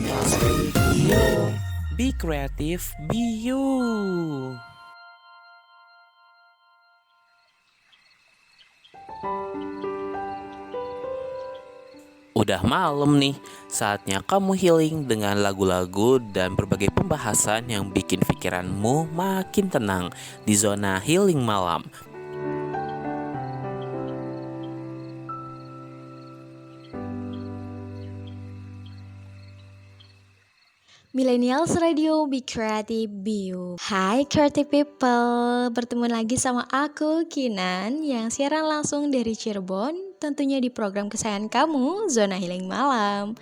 Millennials Radio. Be creative, be you. Udah malam nih, saatnya kamu healing dengan lagu-lagu dan berbagai pembahasan yang bikin pikiranmu makin tenang di zona healing malam. Millennials Radio, Be Creative, Be You. Hai creative people, bertemu lagi sama aku Kinan yang siaran langsung dari Cirebon, tentunya di program kesayangan kamu, Zona Healing Malam.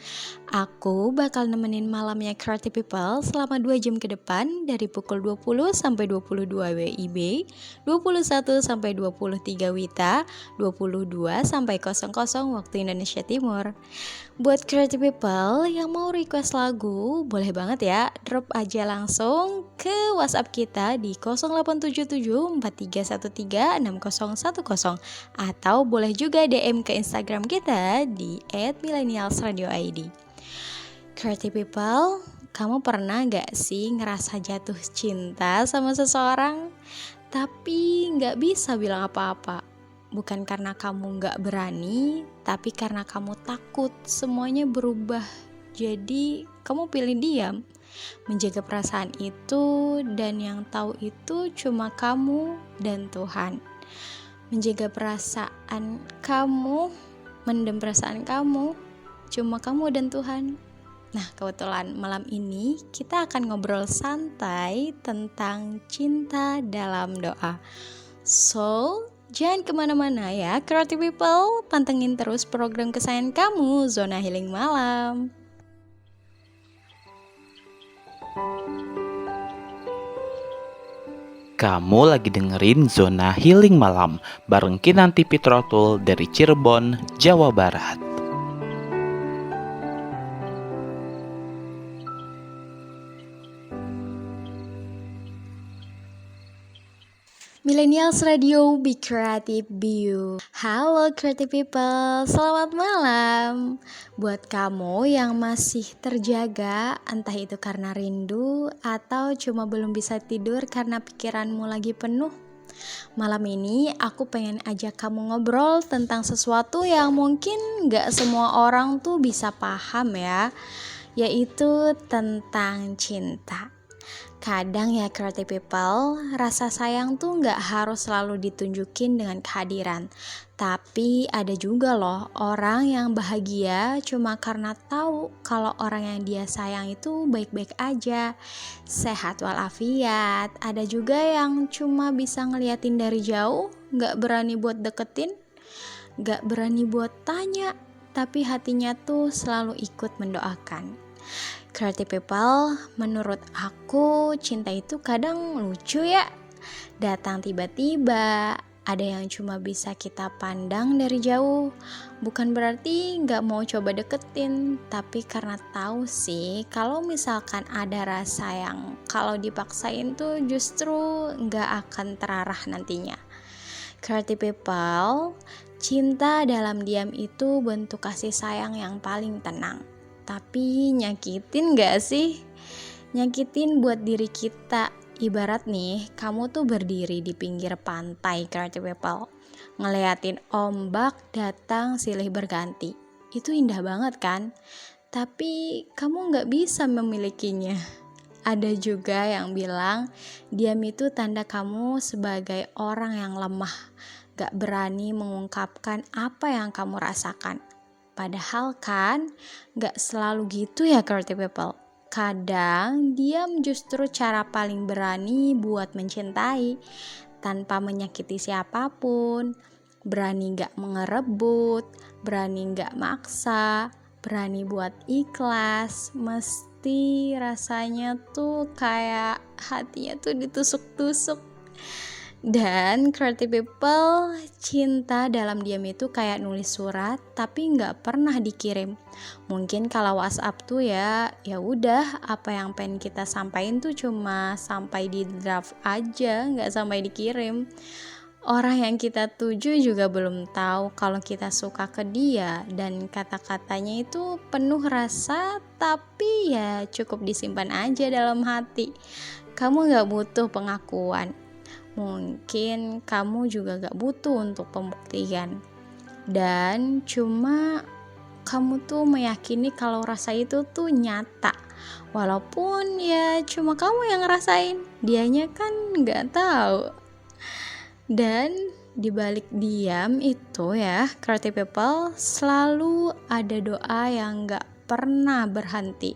Aku bakal nemenin malamnya creative people selama 2 jam ke depan dari pukul 20 sampai 22 WIB, 21 sampai 23 WITA, 22 sampai 00 waktu Indonesia Timur. Buat creative people yang mau request lagu, boleh banget ya, drop aja langsung ke WhatsApp kita di 087743136010 atau boleh juga DM ke Instagram kita di @millennialsradioid. Creative people, kamu pernah gak sih ngerasa jatuh cinta sama seseorang tapi gak bisa bilang apa-apa? Bukan karena kamu gak berani, tapi karena kamu takut semuanya berubah. Jadi kamu pilih diam, menjaga perasaan itu, dan yang tahu itu cuma kamu dan Tuhan. Menjaga perasaan kamu, mendem perasaan kamu, cuma kamu dan Tuhan. Nah, kebetulan malam ini kita akan ngobrol santai tentang cinta dalam doa. So, jangan kemana-mana ya, creative people. Pantengin terus program kesayangan kamu, Zona Healing Malam. Kamu lagi dengerin Zona Healing Malam bareng Kinanti Pitrotul dari Cirebon, Jawa Barat. Millennials Radio, Be Creative, Be You. Halo creative people, selamat malam. Buat kamu yang masih terjaga, entah itu karena rindu atau cuma belum bisa tidur karena pikiranmu lagi penuh, malam ini aku pengen ajak kamu ngobrol tentang sesuatu yang mungkin gak semua orang tuh bisa paham ya, yaitu tentang cinta. Kadang ya creative people, rasa sayang tuh gak harus selalu ditunjukin dengan kehadiran. Tapi ada juga loh orang yang bahagia cuma karena tahu kalau orang yang dia sayang itu baik-baik aja, sehat walafiat. Ada juga yang cuma bisa ngeliatin dari jauh, gak berani buat deketin, gak berani buat tanya, tapi hatinya tuh selalu ikut mendoakan. Creative people, menurut aku cinta itu kadang lucu ya. Datang tiba-tiba, ada yang cuma bisa kita pandang dari jauh. Bukan berarti gak mau coba deketin, tapi karena tahu sih kalau misalkan ada rasa yang kalau dipaksain tuh justru gak akan terarah nantinya. Creative people, cinta dalam diam itu bentuk kasih sayang yang paling tenang. Tapi nyakitin gak sih? Nyakitin buat diri kita. Ibarat nih, kamu tuh berdiri di pinggir pantai creative people, ngeliatin ombak datang silih berganti. Itu indah banget kan? Tapi kamu gak bisa memilikinya. Ada juga yang bilang, diam itu tanda kamu sebagai orang yang lemah, gak berani mengungkapkan apa yang kamu rasakan. Padahal kan gak selalu gitu ya creative people. Kadang diam justru cara paling berani buat mencintai tanpa menyakiti siapapun. Berani gak mengerebut, berani gak maksa, berani buat ikhlas. Mesti rasanya tuh kayak hatinya tuh ditusuk-tusuk. Dan creative people, cinta dalam diam itu kayak nulis surat tapi nggak pernah dikirim. Mungkin kalau WhatsApp tuh ya udah apa yang pengen kita sampaikan tuh cuma sampai di draft aja, nggak sampai dikirim. Orang yang kita tuju juga belum tahu kalau kita suka ke dia, dan kata-katanya itu penuh rasa, tapi ya cukup disimpan aja dalam hati. Kamu gak butuh pengakuan. Mungkin kamu juga gak butuh untuk pembuktian. Dan cuma kamu tuh meyakini kalau rasa itu tuh nyata. Walaupun ya cuma kamu yang ngerasain, dianya kan gak tahu. Dan dibalik diam itu ya, creative people, selalu ada doa yang gak pernah berhenti.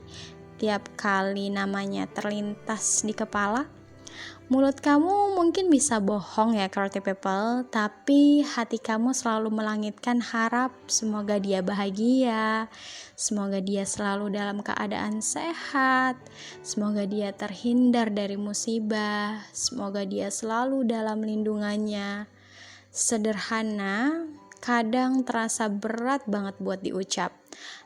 Tiap kali namanya terlintas di kepala, mulut kamu mungkin bisa bohong ya creative people, tapi hati kamu selalu melangitkan harap semoga dia bahagia, semoga dia selalu dalam keadaan sehat, semoga dia terhindar dari musibah, semoga dia selalu dalam lindungannya. Sederhana, kadang terasa berat banget buat diucap.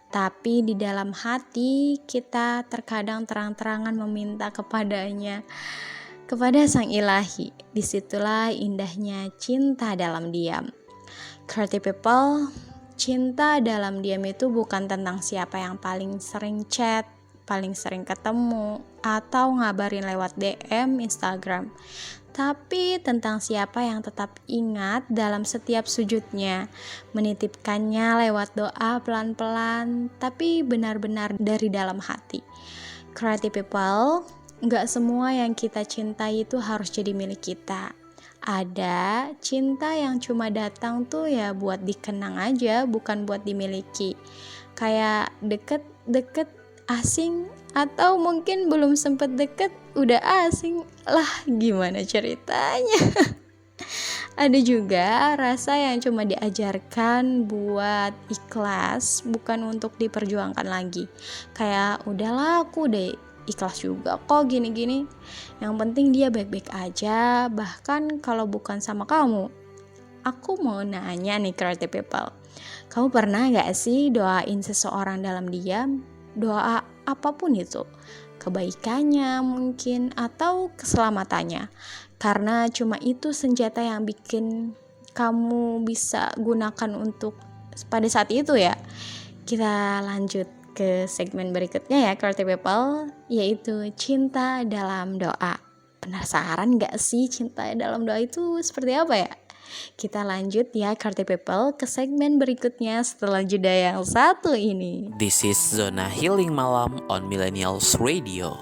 Tapi di dalam hati kita terkadang terang-terangan meminta kepadanya, kepada Sang Ilahi. Disitulah indahnya cinta dalam diam. Creative people, cinta dalam diam itu bukan tentang siapa yang paling sering chat, paling sering ketemu, atau ngabarin lewat DM Instagram. Tapi tentang siapa yang tetap ingat dalam setiap sujudnya, menitipkannya lewat doa pelan-pelan, tapi benar-benar dari dalam hati. Creative people, gak semua yang kita cintai itu harus jadi milik kita. Ada cinta yang cuma datang tuh ya buat dikenang aja, bukan buat dimiliki. Kayak deket-deket asing, atau mungkin belum sempet deket udah asing. Lah gimana ceritanya? Ada juga rasa yang cuma diajarkan buat ikhlas, bukan untuk diperjuangkan lagi. Kayak udahlah, aku udah ikhlas juga kok gini-gini. Yang penting dia baik-baik aja, bahkan kalau bukan sama kamu. Aku mau nanya nih creative people, kamu pernah gak sih doain seseorang dalam diam? Doa apapun itu, kebaikannya mungkin, atau keselamatannya. Karena cuma itu senjata yang bikin kamu bisa gunakan untuk pada saat itu ya. Kita lanjut ke segmen berikutnya ya creative people, yaitu cinta dalam doa. Penasaran gak sih cinta dalam doa itu seperti apa ya? Kita lanjut ya creative people ke segmen berikutnya setelah jeda yang satu ini. This is Zona Healing Malam on Millennials Radio.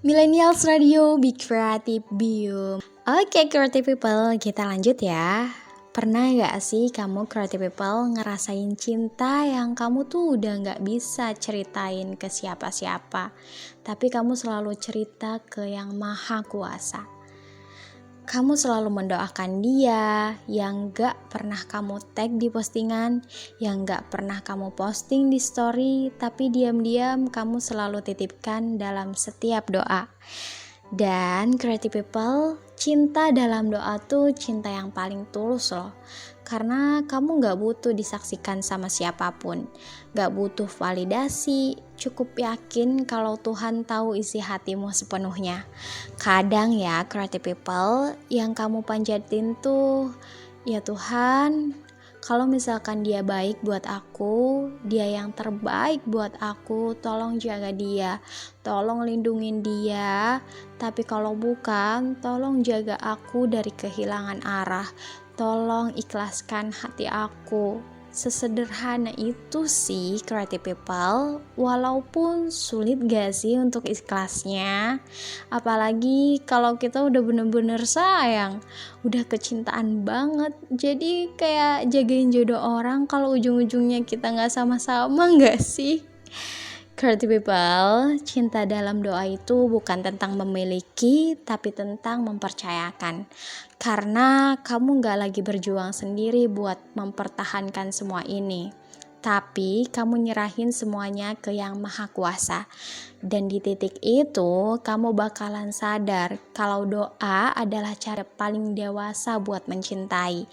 Millennials Radio, Be Creative, Be You. Oke creative people, kita lanjut ya. Pernah gak sih kamu creative people ngerasain cinta yang kamu tuh udah gak bisa ceritain ke siapa-siapa, tapi kamu selalu cerita ke yang maha kuasa. Kamu selalu mendoakan dia yang gak pernah kamu tag di postingan, yang gak pernah kamu posting di story, tapi diam-diam kamu selalu titipkan dalam setiap doa. Dan creative people, cinta dalam doa tuh cinta yang paling tulus loh. Karena kamu gak butuh disaksikan sama siapapun, gak butuh validasi, cukup yakin kalau Tuhan tahu isi hatimu sepenuhnya. Kadang ya creative people, yang kamu panjatin tuh, ya Tuhan, kalau misalkan dia baik buat aku, dia yang terbaik buat aku, tolong jaga dia, tolong lindungin dia. Tapi kalau bukan, tolong jaga aku dari kehilangan arah, tolong ikhlaskan hati aku. Sesederhana itu sih creative people, walaupun sulit gak sih untuk ikhlasnya. Apalagi kalau kita udah bener-bener sayang, udah kecintaan banget. Jadi kayak jagain jodoh orang kalau ujung-ujungnya kita gak sama-sama gak sih? Creative people, cinta dalam doa itu bukan tentang memiliki, tapi tentang mempercayakan. Karena kamu gak lagi berjuang sendiri buat mempertahankan semua ini, tapi kamu nyerahin semuanya ke yang maha kuasa. Dan di titik itu, kamu bakalan sadar kalau doa adalah cara paling dewasa buat mencintai.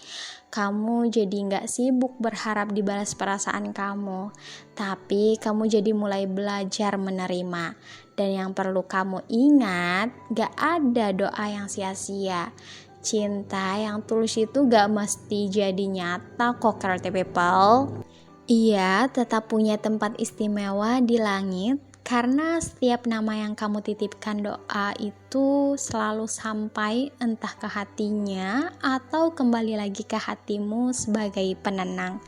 Kamu jadi gak sibuk berharap dibalas perasaan kamu, tapi kamu jadi mulai belajar menerima. Dan yang perlu kamu ingat, gak ada doa yang sia-sia. Cinta yang tulus itu gak mesti jadi nyata kok, Creative People. Ia tetap punya tempat istimewa di langit, karena setiap nama yang kamu titipkan doa itu selalu sampai entah ke hatinya atau kembali lagi ke hatimu sebagai penenang.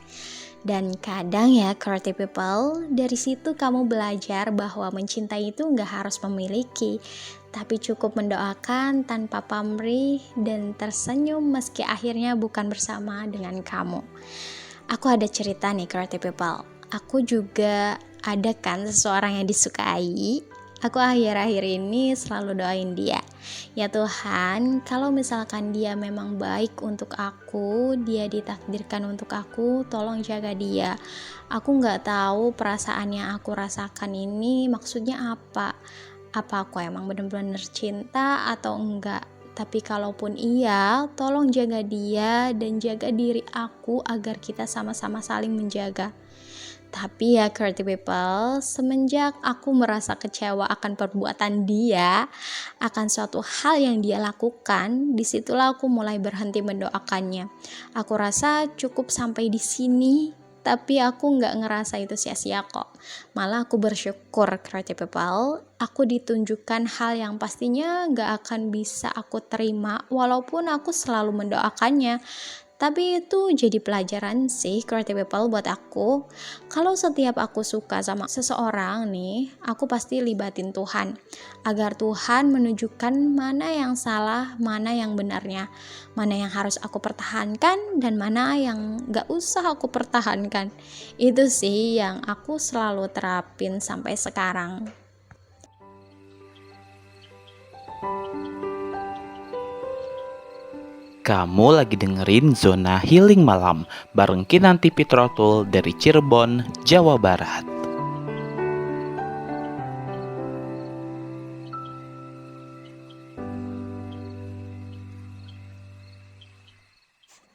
Dan kadang ya Creative People, dari situ kamu belajar bahwa mencintai itu gak harus memiliki, tapi cukup mendoakan tanpa pamrih dan tersenyum meski akhirnya bukan bersama dengan kamu. Aku ada cerita nih Creative People, aku juga ada kan seseorang yang disukai. Aku akhir-akhir ini selalu doain dia, ya Tuhan, kalau misalkan dia memang baik untuk aku, dia ditakdirkan untuk aku, tolong jaga dia. Aku gak tahu perasaan yang aku rasakan ini maksudnya apa aku emang benar-benar cinta atau enggak. Tapi kalaupun iya, tolong jaga dia dan jaga diri aku agar kita sama-sama saling menjaga. Tapi ya Creative People, semenjak aku merasa kecewa akan perbuatan dia, akan suatu hal yang dia lakukan, disitulah aku mulai berhenti mendoakannya. Aku rasa cukup sampai di sini, tapi aku gak ngerasa itu sia-sia kok. Malah aku bersyukur Creative People, aku ditunjukkan hal yang pastinya gak akan bisa aku terima walaupun aku selalu mendoakannya. Tapi itu jadi pelajaran sih Creative People buat aku. Kalau setiap aku suka sama seseorang nih, aku pasti libatin Tuhan, agar Tuhan menunjukkan mana yang salah, mana yang benarnya, mana yang harus aku pertahankan dan mana yang gak usah aku pertahankan. Itu sih yang aku selalu terapin sampai sekarang. Kamu lagi dengerin Zona Healing Malam bareng Kinanti Pitrotul dari Cirebon, Jawa Barat.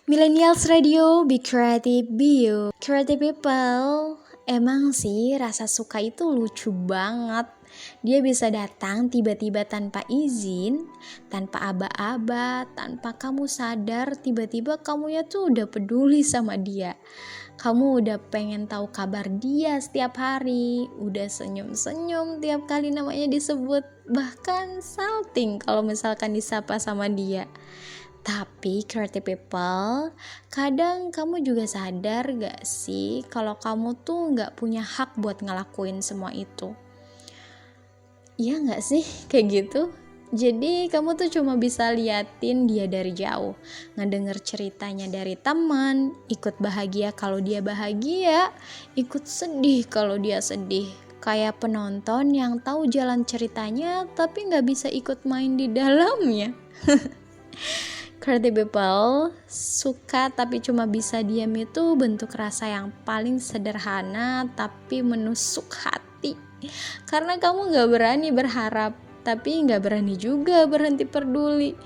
Millennials Radio, be creative, be you. Creative People, emang sih rasa suka itu lucu banget. Dia bisa datang tiba-tiba tanpa izin, tanpa aba-aba, tanpa kamu sadar, tiba-tiba kamunya tuh udah peduli sama dia. Kamu udah pengen tahu kabar dia setiap hari, udah senyum-senyum tiap kali namanya disebut, bahkan salting kalau misalkan disapa sama dia. Tapi Creative People, kadang kamu juga sadar gak sih kalau kamu tuh gak punya hak buat ngelakuin semua itu? Iya gak sih kayak gitu? Jadi kamu tuh cuma bisa liatin dia dari jauh, ngedenger ceritanya dari teman, ikut bahagia kalau dia bahagia, ikut sedih kalau dia sedih. Kayak penonton yang tahu jalan ceritanya tapi gak bisa ikut main di dalamnya. Creative People, suka tapi cuma bisa diam itu bentuk rasa yang paling sederhana tapi menusuk hati. Karena kamu gak berani berharap, tapi gak berani juga berhenti peduli.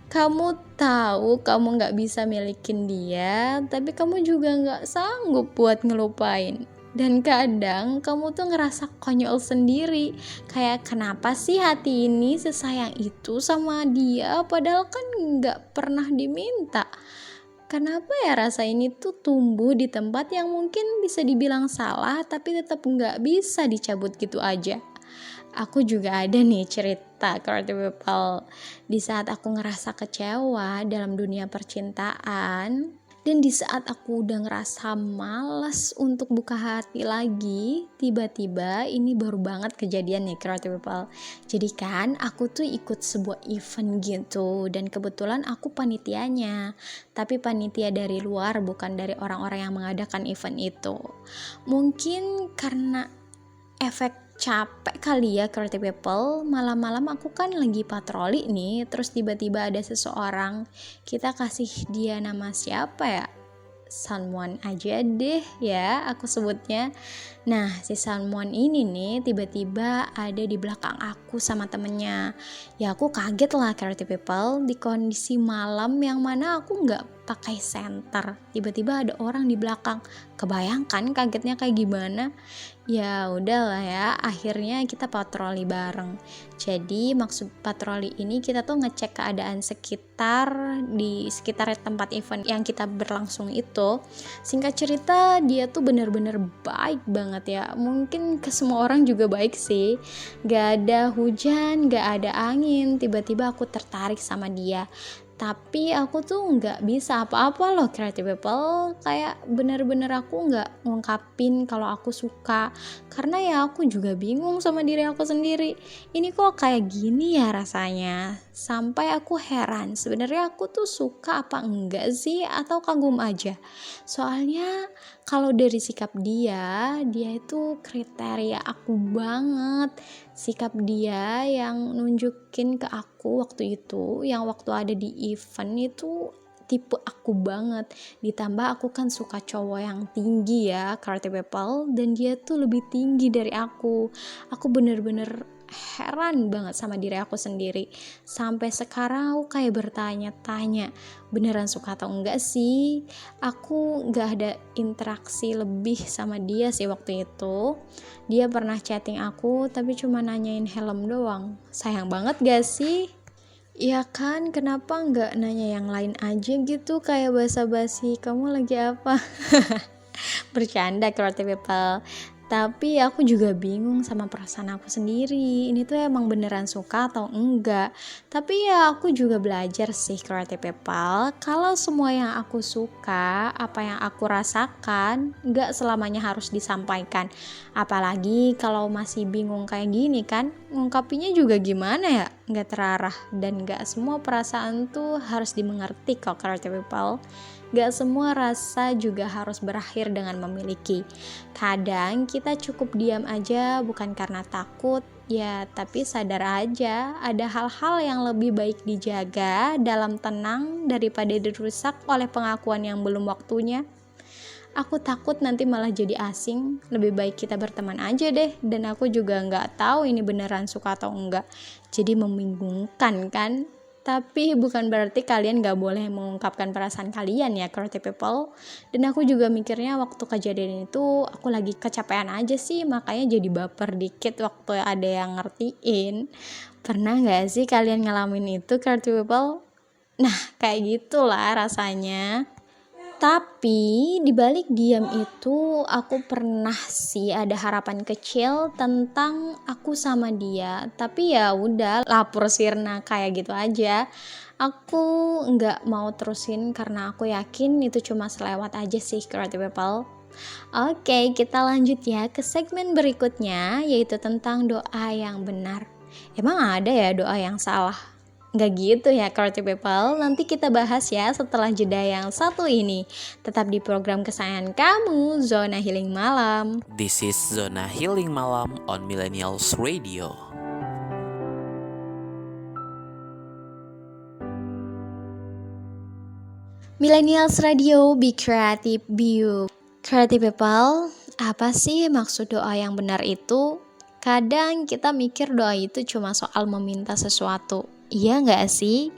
Kamu tahu kamu gak bisa milikin dia, tapi kamu juga gak sanggup buat ngelupain. Dan kadang kamu tuh ngerasa konyol sendiri, kayak kenapa sih hati ini sesayang itu sama dia padahal kan gak pernah diminta. Kenapa ya rasa ini tuh tumbuh di tempat yang mungkin bisa dibilang salah tapi tetap gak bisa dicabut gitu aja. Aku juga ada nih cerita Creative People. Di saat aku ngerasa kecewa dalam dunia percintaan, dan di saat aku udah ngerasa malas untuk buka hati lagi, tiba-tiba ini baru banget kejadian nih Creative People. Jadi kan aku tuh ikut sebuah event gitu, dan kebetulan aku panitianya. Tapi panitia dari luar, bukan dari orang-orang yang mengadakan event itu. Mungkin karena efek capek kali ya Creative People, malam-malam aku kan lagi patroli nih, terus tiba-tiba ada seseorang, kita kasih dia nama siapa ya? Someone aja deh ya aku sebutnya. Nah si someone ini nih tiba-tiba ada di belakang aku sama temennya. Ya aku kaget lah Creative People, di kondisi malam yang mana aku gak pakai senter, tiba-tiba ada orang di belakang. Kebayangkan kagetnya kayak gimana? Ya udahlah ya, akhirnya kita patroli bareng. Jadi maksud patroli ini kita tuh ngecek keadaan sekitar di sekitar tempat event yang kita berlangsung itu. Singkat cerita, dia tuh bener-bener baik banget ya. Mungkin ke semua orang juga baik sih. Gak ada hujan, gak ada angin, tiba-tiba aku tertarik sama dia. Tapi aku tuh nggak bisa apa-apa loh, creative people. Kayak bener-bener aku nggak ngungkapin kalau aku suka, karena ya aku juga bingung sama diri aku sendiri. Ini kok kayak gini ya rasanya. Sampai aku heran, sebenarnya aku tuh suka apa enggak sih, atau kagum aja. Soalnya kalau dari sikap dia itu kriteria aku banget. Sikap dia yang nunjukin ke aku waktu itu, yang waktu ada di event itu tipe aku banget. Ditambah aku kan suka cowok yang tinggi ya, creative people, dan dia tuh lebih tinggi dari aku. Aku bener-bener heran banget sama diri aku sendiri. Sampai sekarang aku kayak bertanya-tanya, beneran suka atau enggak sih? Aku gak ada interaksi lebih sama dia sih waktu itu. Dia pernah chatting aku tapi cuma nanyain helm doang. Sayang banget gak sih? Ya kan, kenapa nggak nanya yang lain aja gitu, kayak basa-basi, kamu lagi apa? Bercanda, creative people. Tapi aku juga bingung sama perasaan aku sendiri. Ini tuh emang beneran suka atau enggak. Tapi ya aku juga belajar sih, creative people, kalau semua yang aku suka, apa yang aku rasakan, enggak selamanya harus disampaikan. Apalagi kalau masih bingung kayak gini kan, ngungkapinnya juga gimana ya, enggak terarah. Dan enggak semua perasaan tuh harus dimengerti kok, creative people. Gak semua rasa juga harus berakhir dengan memiliki. Kadang kita cukup diam aja bukan karena takut, ya tapi sadar aja ada hal-hal yang lebih baik dijaga dalam tenang daripada dirusak oleh pengakuan yang belum waktunya. Aku takut nanti malah jadi asing, lebih baik kita berteman aja deh. Dan aku juga gak tahu ini beneran suka atau enggak. Jadi membingungkan kan? Tapi bukan berarti kalian gak boleh mengungkapkan perasaan kalian ya, creative people. Dan aku juga mikirnya waktu kejadian itu aku lagi kecapean aja sih, makanya jadi baper dikit waktu ada yang ngertiin. Pernah gak sih kalian ngalamin itu, creative people? Nah kayak gitulah rasanya. Tapi dibalik diam itu aku pernah sih ada harapan kecil tentang aku sama dia. Tapi ya udah, lapor sirna kayak gitu aja. Aku nggak mau terusin karena aku yakin itu cuma selewat aja sih, creative people. Oke, kita lanjut ya ke segmen berikutnya, yaitu tentang doa yang benar. Emang ada ya doa yang salah? Nggak gitu ya, creative people. Nanti kita bahas ya setelah jeda yang satu ini. Tetap di program kesayangan kamu, Zona Healing Malam. This is Zona Healing Malam on Millennials Radio. Millennials Radio, be creative, be you. Creative people, apa sih maksud doa yang benar itu? Kadang kita mikir doa itu cuma soal meminta sesuatu. Iya gak sih?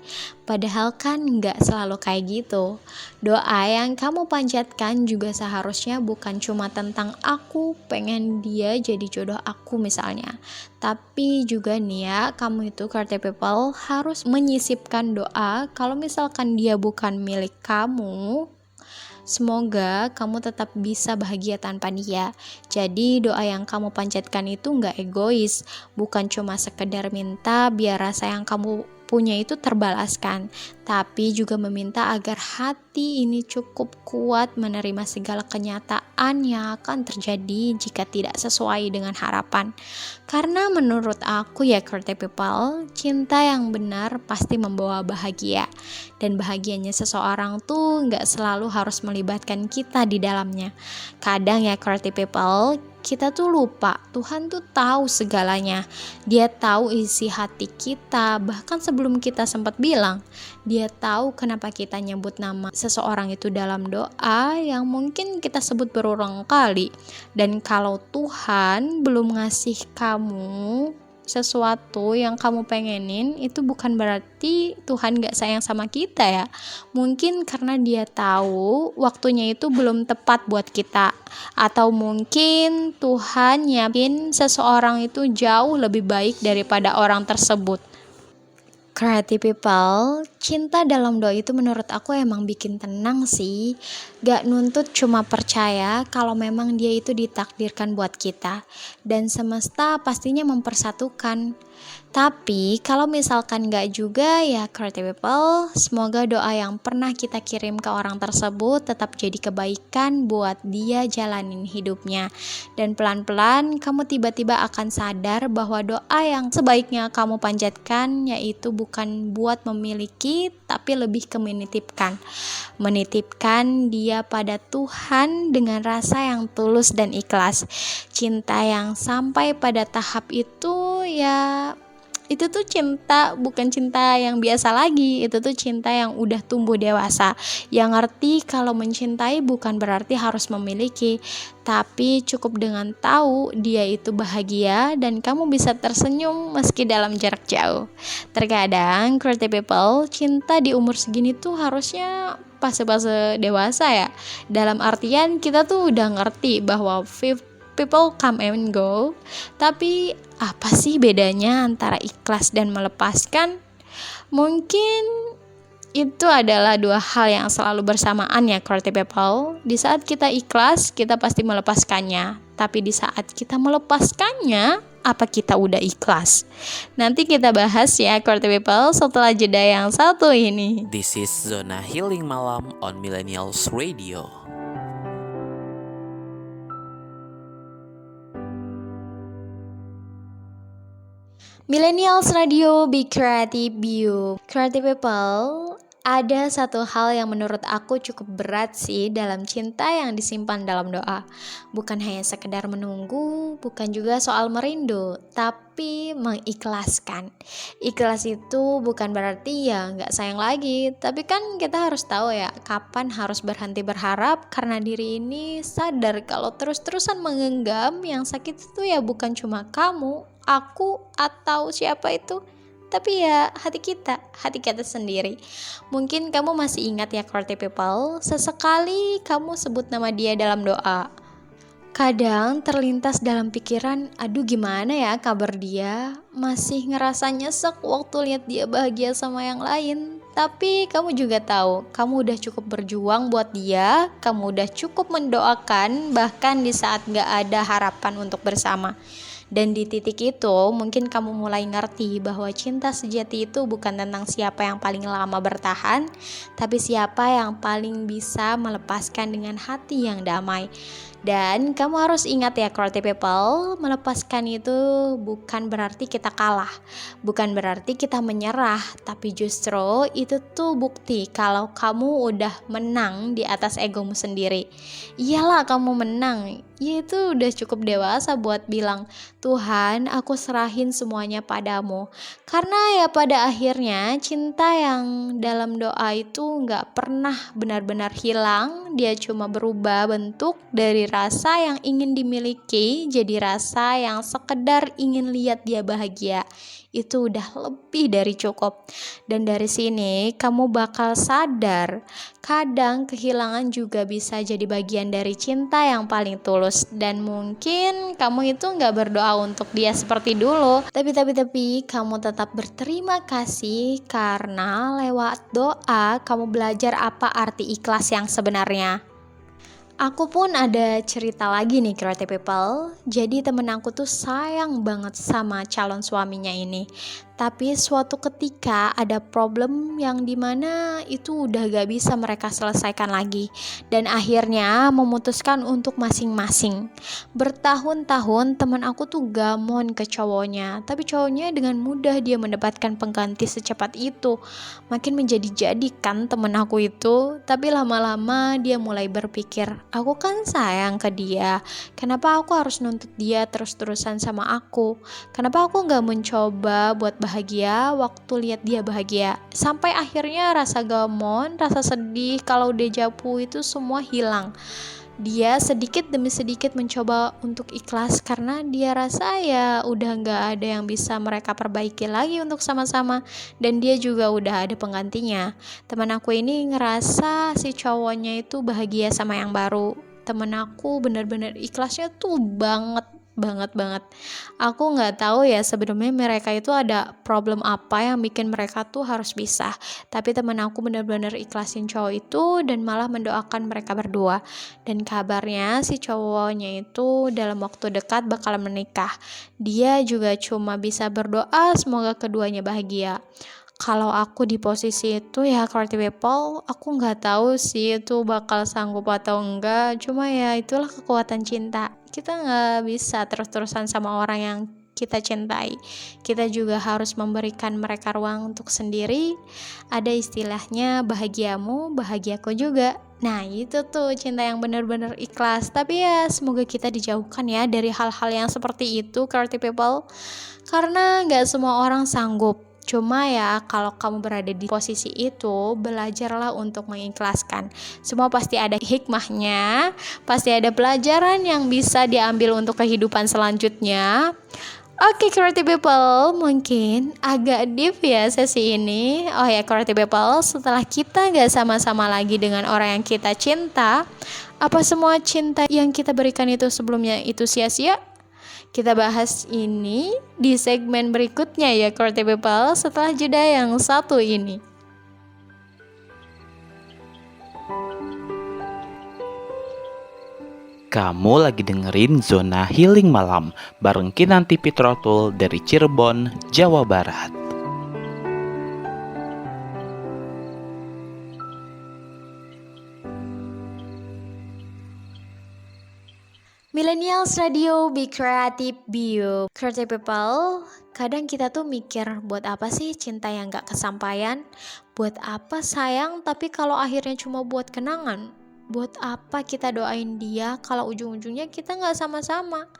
Padahal kan gak selalu kayak gitu. Doa yang kamu panjatkan juga seharusnya bukan cuma tentang aku pengen dia jadi jodoh aku misalnya. Tapi juga nih ya, kamu itu creative people harus menyisipkan doa kalau misalkan dia bukan milik kamu. Semoga kamu tetap bisa bahagia tanpa dia. Jadi doa yang kamu panjatkan itu gak egois. Bukan cuma sekedar minta biar rasa yang kamu punya itu terbalaskan, tapi juga meminta agar hati ini cukup kuat menerima segala kenyataan yang akan terjadi jika tidak sesuai dengan harapan. Karena menurut aku ya creative people, cinta yang benar pasti membawa bahagia. Dan bahagianya seseorang tuh gak selalu harus melibatkan kita di dalamnya. Kadang ya creative people, kita tuh lupa Tuhan tuh tahu segalanya. Dia tahu isi hati kita, bahkan sebelum kita sempat bilang. Dia tahu kenapa kita nyebut nama seseorang itu dalam doa yang mungkin kita sebut berulang kali. Dan kalau Tuhan belum ngasih kamu sesuatu yang kamu pengenin, itu bukan berarti Tuhan gak sayang sama kita ya. Mungkin karena dia tahu waktunya itu belum tepat buat kita, atau mungkin Tuhan nyiapin seseorang itu jauh lebih baik daripada orang tersebut. Creative people, cinta dalam doa itu menurut aku emang bikin tenang sih. Gak nuntut, cuma percaya kalau memang dia itu ditakdirkan buat kita. Dan semesta pastinya mempersatukan. Tapi kalau misalkan gak juga ya creative people, semoga doa yang pernah kita kirim ke orang tersebut tetap jadi kebaikan buat dia jalanin hidupnya. Dan pelan-pelan kamu tiba-tiba akan sadar bahwa doa yang sebaiknya kamu panjatkan yaitu bukan buat memiliki, tapi lebih ke menitipkan. Menitipkan dia pada Tuhan dengan rasa yang tulus dan ikhlas. Cinta yang sampai pada tahap itu ya, itu tuh cinta, bukan cinta yang biasa lagi. Itu tuh cinta yang udah tumbuh dewasa, yang ngerti kalau mencintai bukan berarti harus memiliki, tapi cukup dengan tahu dia itu bahagia dan kamu bisa tersenyum meski dalam jarak jauh. Terkadang creative people, cinta di umur segini tuh harusnya fase-fase dewasa ya. Dalam artian kita tuh udah ngerti bahwa people come and go, tapi apa sih bedanya antara ikhlas dan melepaskan? Mungkin itu adalah dua hal yang selalu bersamaan ya creative people. Di saat kita ikhlas, kita pasti melepaskannya. Tapi di saat kita melepaskannya, apa kita udah ikhlas? Nanti kita bahas ya creative people setelah jeda yang satu ini. This is Zona Healing Malam on Millennials Radio. Millennials Radio, Be Creative, Be You. Creative people, ada satu hal yang menurut aku cukup berat sih dalam cinta yang disimpan dalam doa. Bukan hanya sekedar menunggu, bukan juga soal merindu, tapi mengikhlaskan. Ikhlas itu bukan berarti ya gak sayang lagi, tapi kan kita harus tahu ya kapan harus berhenti berharap, karena diri ini sadar kalau terus-terusan menggenggam yang sakit itu ya bukan cuma kamu, aku, atau siapa itu, tapi ya hati kita sendiri. Mungkin kamu masih ingat ya creative people, sesekali kamu sebut nama dia dalam doa. Kadang terlintas dalam pikiran, aduh gimana ya kabar dia, masih ngerasa nyesek waktu lihat dia bahagia sama yang lain. Tapi kamu juga tahu, kamu udah cukup berjuang buat dia, kamu udah cukup mendoakan, bahkan di saat gak ada harapan untuk bersama. Dan di titik itu mungkin kamu mulai ngerti bahwa cinta sejati itu bukan tentang siapa yang paling lama bertahan, tapi siapa yang paling bisa melepaskan dengan hati yang damai. Dan kamu harus ingat ya creative people, melepaskan itu bukan berarti kita kalah, bukan berarti kita menyerah, tapi justru itu tuh bukti kalau kamu udah menang di atas egomu sendiri. Iyalah kamu menang, ya itu udah cukup dewasa buat bilang, Tuhan aku serahin semuanya padamu. Karena ya pada akhirnya cinta yang dalam doa itu gak pernah benar-benar hilang, dia cuma berubah bentuk dari rasa yang ingin dimiliki jadi rasa yang sekedar ingin lihat dia bahagia. Itu udah lebih dari cukup. Dan dari sini kamu bakal sadar, kadang kehilangan juga bisa jadi bagian dari cinta yang paling tulus. Dan mungkin kamu itu gak berdoa untuk dia seperti dulu, tapi kamu tetap berterima kasih karena lewat doa kamu belajar apa arti ikhlas yang sebenarnya. Aku pun ada cerita lagi nih creative people. Jadi temen aku tuh sayang banget sama calon suaminya ini. Tapi suatu ketika ada problem yang dimana itu udah gak bisa mereka selesaikan lagi. Dan akhirnya memutuskan untuk masing-masing. Bertahun-tahun teman aku tuh gamon ke cowoknya. Tapi cowoknya dengan mudah dia mendapatkan pengganti secepat itu. Makin menjadi-jadi kan teman aku itu. Tapi lama-lama dia mulai berpikir, aku kan sayang ke dia. Kenapa aku harus nuntut dia terus-terusan sama aku? Kenapa aku gak mencoba buat bahagia waktu lihat dia bahagia? Sampai akhirnya rasa gamon, rasa sedih kalau dejavu itu semua hilang. Dia sedikit demi sedikit mencoba untuk ikhlas karena dia rasa ya udah gak ada yang bisa mereka perbaiki lagi untuk sama-sama, dan dia juga udah ada penggantinya. Teman aku ini ngerasa si cowoknya itu bahagia sama yang baru. Temen aku bener-bener ikhlasnya tuh banget. Aku nggak tahu ya sebenarnya mereka itu ada problem apa yang bikin mereka tuh harus pisah. Tapi teman aku benar-benar ikhlasin cowok itu dan malah mendoakan mereka berdua. Dan kabarnya si cowoknya itu dalam waktu dekat bakalan menikah. Dia juga cuma bisa berdoa semoga keduanya bahagia. Kalau aku di posisi itu ya Clarity People, aku nggak tahu sih itu bakal sanggup atau enggak. Cuma ya itulah kekuatan cinta. Kita nggak bisa terus-terusan sama orang yang kita cintai. Kita juga harus memberikan mereka ruang untuk sendiri. Ada istilahnya bahagiamu, bahagiaku juga. Nah itu tuh cinta yang benar-benar ikhlas. Tapi ya semoga kita dijauhkan ya dari hal-hal yang seperti itu, Clarity People. Karena nggak semua orang sanggup. Cuma ya kalau kamu berada di posisi itu, belajarlah untuk mengikhlaskan. Semua pasti ada hikmahnya, pasti ada pelajaran yang bisa diambil untuk kehidupan selanjutnya. Oke, Creative People, mungkin agak deep ya sesi ini. Oh ya, Creative People, setelah kita gak sama-sama lagi dengan orang yang kita cinta, apa semua cinta yang kita berikan itu sebelumnya itu sia-sia? Kita bahas ini di segmen berikutnya ya Creative People, setelah jeda yang satu ini. Kamu lagi dengerin Zona Healing Malam bareng Kinanti Pitrotul dari Cirebon, Jawa Barat. Millennials Radio, Be Creative, Be You. Creative People, kadang kita tuh mikir, buat apa sih cinta yang gak kesampaian? Buat apa sayang tapi kalau akhirnya cuma buat kenangan? Buat apa kita doain dia kalau ujung-ujungnya kita gak sama-sama?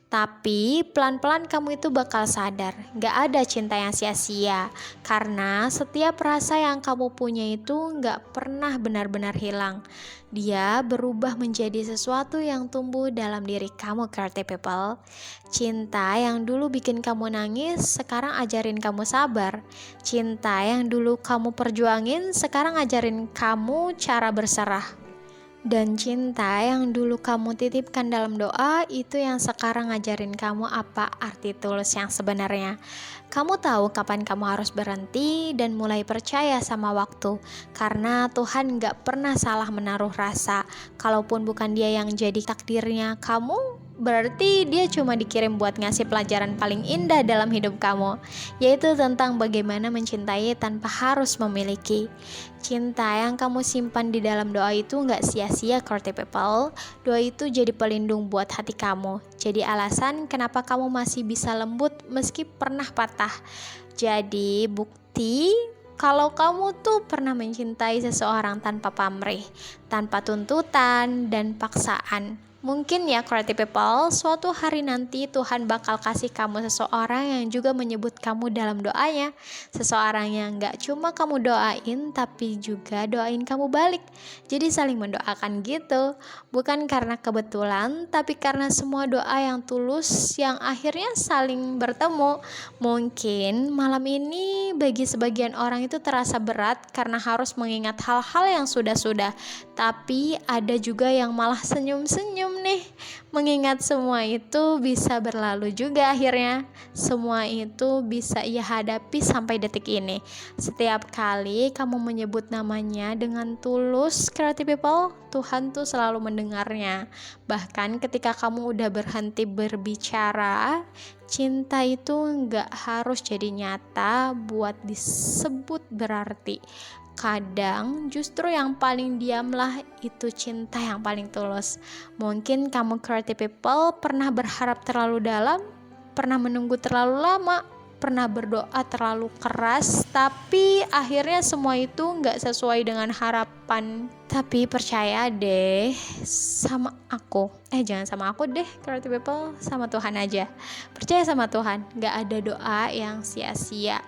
Tapi pelan-pelan kamu itu bakal sadar, gak ada cinta yang sia-sia. Karena setiap rasa yang kamu punya itu gak pernah benar-benar hilang. Dia berubah menjadi sesuatu yang tumbuh dalam diri kamu, Creative People. Cinta yang dulu bikin kamu nangis, sekarang ajarin kamu sabar. Cinta yang dulu kamu perjuangin, sekarang ajarin kamu cara berserah. Dan cinta yang dulu kamu titipkan dalam doa, itu yang sekarang ngajarin kamu apa arti tulus yang sebenarnya. Kamu tahu kapan kamu harus berhenti dan mulai percaya sama waktu. Karena Tuhan gak pernah salah menaruh rasa. Kalaupun bukan dia yang jadi takdirnya kamu, berarti dia cuma dikirim buat ngasih pelajaran paling indah dalam hidup kamu, yaitu tentang bagaimana mencintai tanpa harus memiliki. Cinta yang kamu simpan di dalam doa itu gak sia-sia, Creative People. Doa itu jadi pelindung buat hati kamu, jadi alasan kenapa kamu masih bisa lembut meski pernah patah. Jadi bukti kalau kamu tuh pernah mencintai seseorang tanpa pamrih, tanpa tuntutan dan paksaan. Mungkin ya Creative People, suatu hari nanti Tuhan bakal kasih kamu seseorang yang juga menyebut kamu dalam doanya. Seseorang yang gak cuma kamu doain, tapi juga doain kamu balik. Jadi saling mendoakan gitu. Bukan karena kebetulan, tapi karena semua doa yang tulus yang akhirnya saling bertemu. Mungkin malam ini bagi sebagian orang itu terasa berat karena harus mengingat hal-hal yang sudah-sudah. Tapi ada juga yang malah senyum-senyum nih, mengingat semua itu bisa berlalu juga akhirnya. Semua itu bisa ia hadapi sampai detik ini. Setiap kali kamu menyebut namanya dengan tulus, Creative People, Tuhan tuh selalu mendengarnya. Bahkan ketika kamu udah berhenti berbicara, cinta itu gak harus jadi nyata buat disebut berarti. Kadang justru yang paling diamlah itu cinta yang paling tulus. Mungkin kamu Creative People pernah berharap terlalu dalam, pernah menunggu terlalu lama, pernah berdoa terlalu keras, tapi akhirnya semua itu gak sesuai dengan harapan. Tapi percaya deh sama aku, jangan sama aku deh Creative People, sama Tuhan aja. Percaya sama Tuhan, gak ada doa yang sia-sia.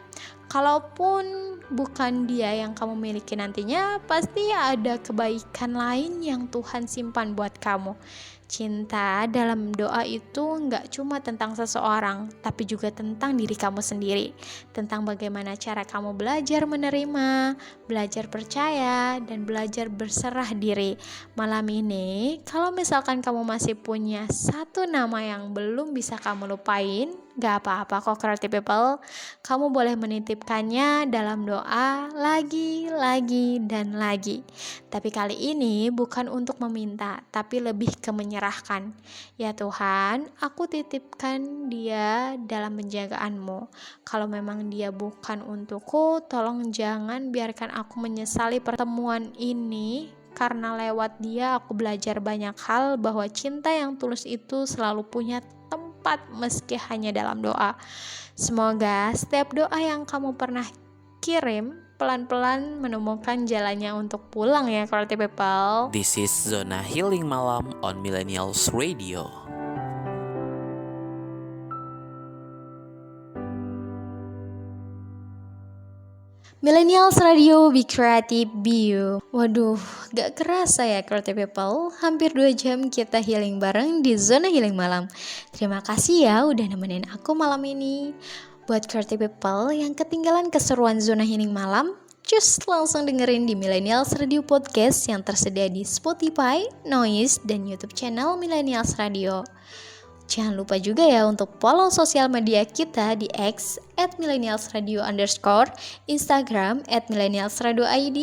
Kalaupun bukan dia yang kamu miliki nantinya, pasti ada kebaikan lain yang Tuhan simpan buat kamu. Cinta dalam doa itu nggak cuma tentang seseorang, tapi juga tentang diri kamu sendiri. Tentang bagaimana cara kamu belajar menerima, belajar percaya, dan belajar berserah diri. Malam ini, kalau misalkan kamu masih punya satu nama yang belum bisa kamu lupain, gak apa-apa kok creative people. Kamu boleh menitipkannya dalam doa lagi, dan lagi. Tapi kali ini bukan untuk meminta, tapi lebih ke menyerahkan. Ya Tuhan, aku titipkan dia dalam penjagaanmu. Kalau memang dia bukan untukku, tolong jangan biarkan aku menyesali pertemuan ini. Karena lewat dia aku belajar banyak hal, bahwa cinta yang tulus itu selalu punya tempat meski hanya dalam doa. Semoga setiap doa yang kamu pernah kirim pelan-pelan menemukan jalannya untuk pulang ya creative people. This is Zona Healing Malam on Millennials Radio. Millennials Radio, be creative, be you. Waduh, gak kerasa ya creative people. Hampir 2 jam kita healing bareng di Zona Healing Malam. Terima kasih ya udah nemenin aku malam ini. Buat creative people yang ketinggalan keseruan Zona Healing Malam, just langsung dengerin di Millennials Radio Podcast yang tersedia di Spotify, Noise, dan YouTube channel Millennials Radio. Jangan lupa juga ya untuk follow sosial media kita di X @millennialsradio_, Instagram @millennialsradio_id,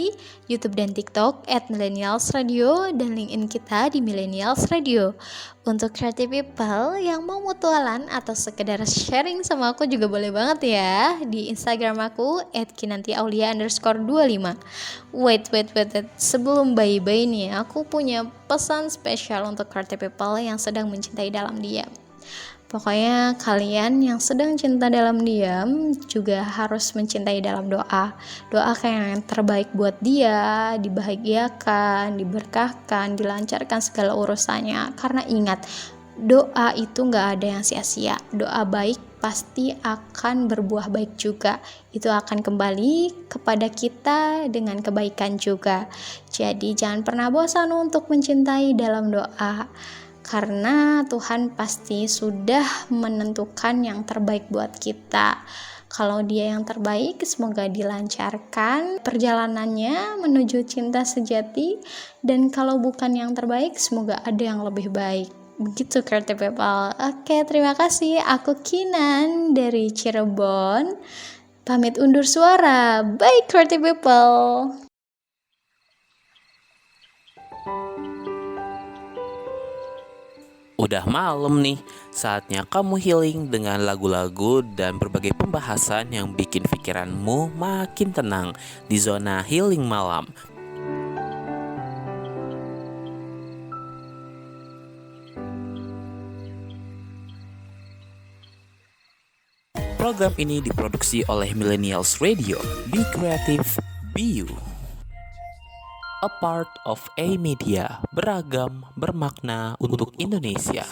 YouTube dan TikTok @millennialsradio, dan LinkedIn kita di Millennials Radio. Untuk creative people yang mau mutualan atau sekedar sharing sama aku juga boleh banget ya di Instagram aku @kinantiaulia_25. Wait. Sebelum bye-bye nih, aku punya pesan spesial untuk creative people yang sedang mencintai dalam diam. Pokoknya kalian yang sedang cinta dalam diam juga harus mencintai dalam doa. Doakan yang terbaik buat dia, dibahagiakan, diberkahkan, dilancarkan segala urusannya. Karena ingat, doa itu gak ada yang sia-sia. Doa baik pasti akan berbuah baik juga. Itu akan kembali kepada kita dengan kebaikan juga. Jadi jangan pernah bosan untuk mencintai dalam doa. Karena Tuhan pasti sudah menentukan yang terbaik buat kita. Kalau dia yang terbaik, semoga dilancarkan perjalanannya menuju cinta sejati. Dan kalau bukan yang terbaik, semoga ada yang lebih baik. Begitu creative people. Oke, terima kasih. Aku Kinan dari Cirebon. Pamit undur suara. Bye creative people. Udah malam nih, saatnya kamu healing dengan lagu-lagu dan berbagai pembahasan yang bikin pikiranmu makin tenang di Zona Healing Malam. Program ini diproduksi oleh Millennials Radio. Be creative, be you. A part of A Media, beragam, bermakna untuk Indonesia.